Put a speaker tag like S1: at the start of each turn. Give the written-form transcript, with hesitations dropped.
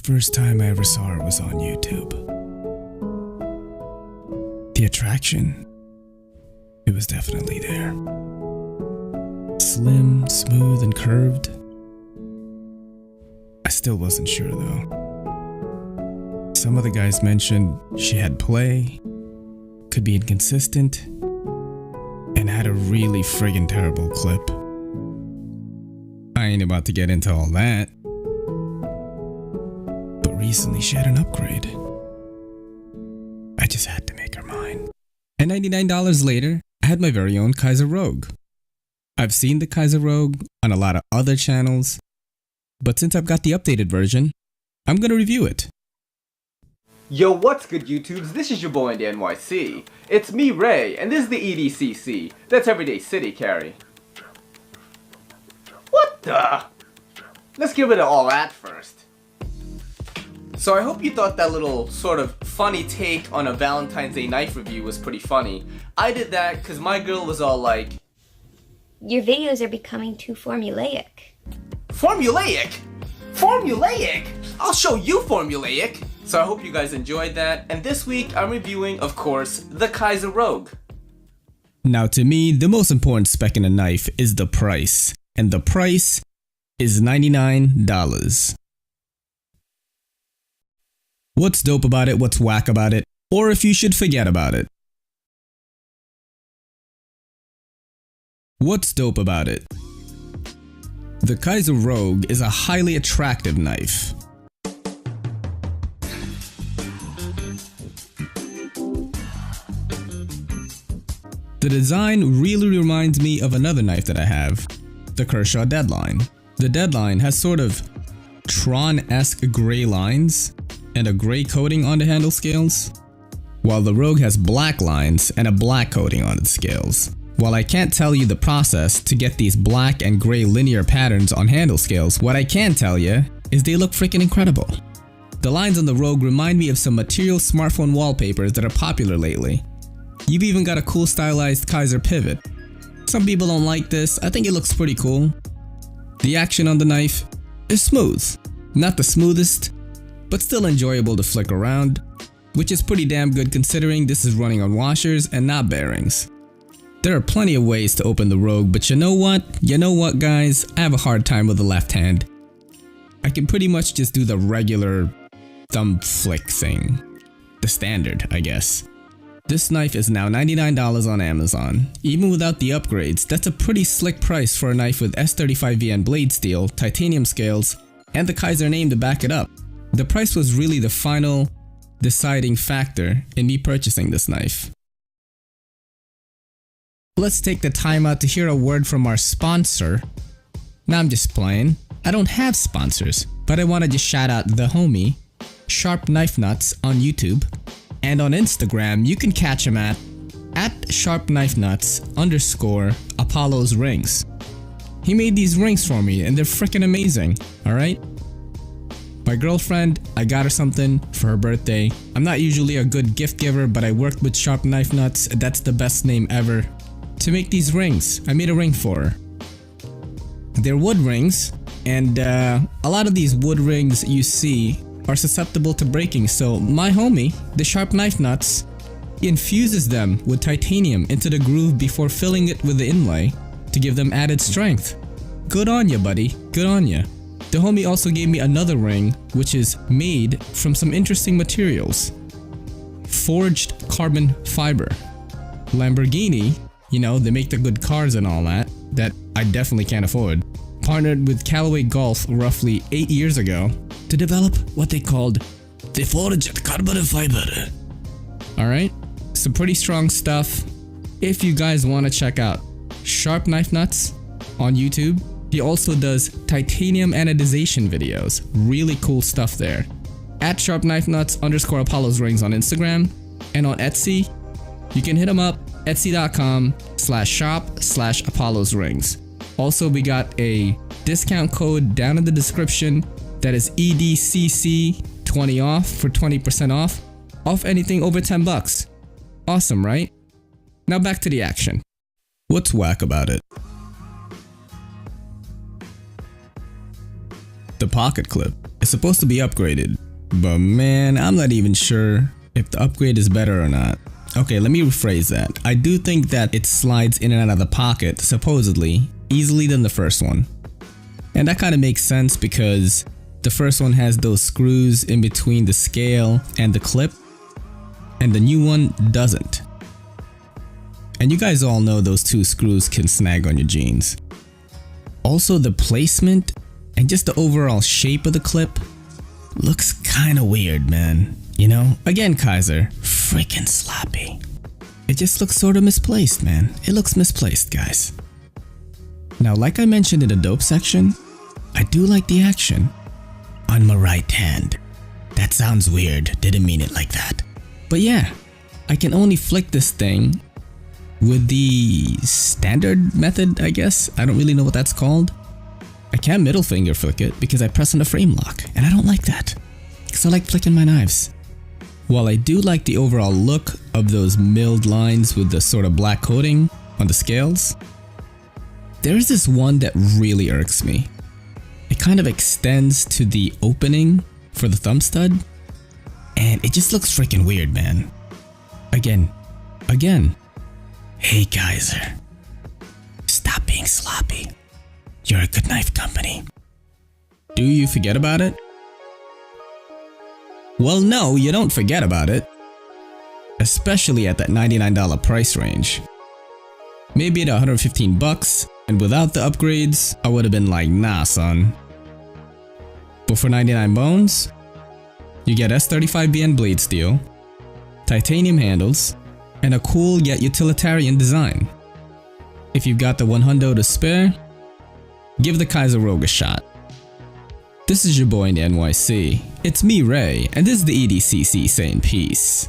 S1: first time I ever saw her was on YouTube. The attraction, it was definitely there. Slim, smooth, and curved. I still wasn't sure though. Some of the guys mentioned she had play, could be inconsistent, and had a really friggin' terrible clip. I ain't about to get into all that. But recently she had an upgrade. I just had to make her mine. And $99 later, I had my very own Kizer Rogue. I've seen the Kizer Rogue on a lot of other channels, but since I've got the updated version, I'm gonna review it.
S2: Yo, what's good YouTubes? This is your boy in the NYC. It's me, Ray, and this is the EDCC. That's Everyday City Carry. What the? Let's get rid of all that first. So I hope you thought that little sort of funny take on a Valentine's Day knife review was pretty funny. I did that because my girl was all like,
S3: your videos are becoming too formulaic.
S2: Formulaic? Formulaic? I'll show you formulaic! So I hope you guys enjoyed that, and this week I'm reviewing, of course, the Kizer Rogue.
S1: Now to me, the most important spec in a knife is the price, and the price is $99. What's dope about it, what's whack about it, or if you should forget about it. What's dope about it? The Kizer Rogue is a highly attractive knife. The design really reminds me of another knife that I have, the Kershaw Deadline. The Deadline has sort of Tron-esque gray lines and a gray coating on the handle scales, while the Rogue has black lines and a black coating on its scales. While I can't tell you the process to get these black and gray linear patterns on handle scales, what I can tell you is they look freaking incredible. The lines on the Rogue remind me of some material smartphone wallpapers that are popular lately. You've even got a cool stylized Kizer pivot. Some people don't like this, I think it looks pretty cool. The action on the knife is smooth. Not the smoothest, but still enjoyable to flick around, which is pretty damn good considering this is running on washers and not bearings. There are plenty of ways to open the Rogue, but you know what? You know what guys? I have a hard time with the left hand. I can pretty much just do the regular thumb flick thing. The standard, I guess. This knife is now $99 on Amazon. Even without the upgrades, that's a pretty slick price for a knife with S35VN blade steel, titanium scales, and the Kizer name to back it up. The price was really the final deciding factor in me purchasing this knife. Let's take the time out to hear a word from our sponsor. Nah, I'm just playing. I don't have sponsors, but I want to just shout out the homie, Sharp Knife Nuts on YouTube. And on Instagram, you can catch him at @sharpknifenuts_Apollo's rings. He made these rings for me and they're freaking amazing, alright? My girlfriend, I got her something for her birthday. I'm not usually a good gift giver, but I worked with Sharp Knife Nuts, that's the best name ever, to make these rings. I made a ring for her. They're wood rings, and a lot of these wood rings you see are susceptible to breaking, so my homie, the Sharp Knife Nuts, infuses them with titanium into the groove before filling it with the inlay to give them added strength. Good on ya, buddy, good on ya. The homie also gave me another ring which is made from some interesting materials. Forged carbon fiber. Lamborghini, you know, they make the good cars and all that I definitely can't afford, partnered with Callaway Golf roughly 8 years ago to develop what they called the forged carbon fiber. Alright, some pretty strong stuff. If you guys want to check out Sharp Knife Nuts on YouTube, he also does titanium anodization videos. Really cool stuff there. At @sharpknifenuts_Apollo's rings on Instagram, and on Etsy, you can hit him up, etsy.com/shop/Apollo's rings. Also, we got a discount code down in the description that is EDCC20 off for 20% off anything over 10 bucks. Awesome, right? Now back to the action. What's whack about it? The pocket clip. It's supposed to be upgraded, but man, I'm not even sure if the upgrade is better or not. Okay, let me rephrase that. I do think that it slides in and out of the pocket, supposedly, easily than the first one. And that kind of makes sense because the first one has those screws in between the scale and the clip, and the new one doesn't. And you guys all know those two screws can snag on your jeans. Also, the placement and just the overall shape of the clip looks kinda weird, man. You know? Again, Kizer, freaking sloppy. It just looks sorta misplaced, man. It looks misplaced, guys. Now, like I mentioned in the dope section, I do like the action on my right hand. That sounds weird, didn't mean it like that. But yeah, I can only flick this thing with the standard method, I guess. I don't really know what that's called. I can't middle finger flick it because I press on the frame lock, and I don't like that because I like flicking my knives. While I do like the overall look of those milled lines with the sort of black coating on the scales, there is this one that really irks me. It kind of extends to the opening for the thumb stud, and it just looks freaking weird, man. Again, hey Kizer, stop being sloppy. You're a good knife company. Do you forget about it? Well, no, you don't forget about it. Especially at that $99 price range. Maybe at 115 bucks, and without the upgrades, I would have been like, nah son. But for 99 bones, you get S35BN blade steel, titanium handles, and a cool yet utilitarian design. If you've got the $100 to spare, give the Kizer Rogue a shot. This is your boy in the NYC. It's me, Ray, and this is the EDCC saying peace.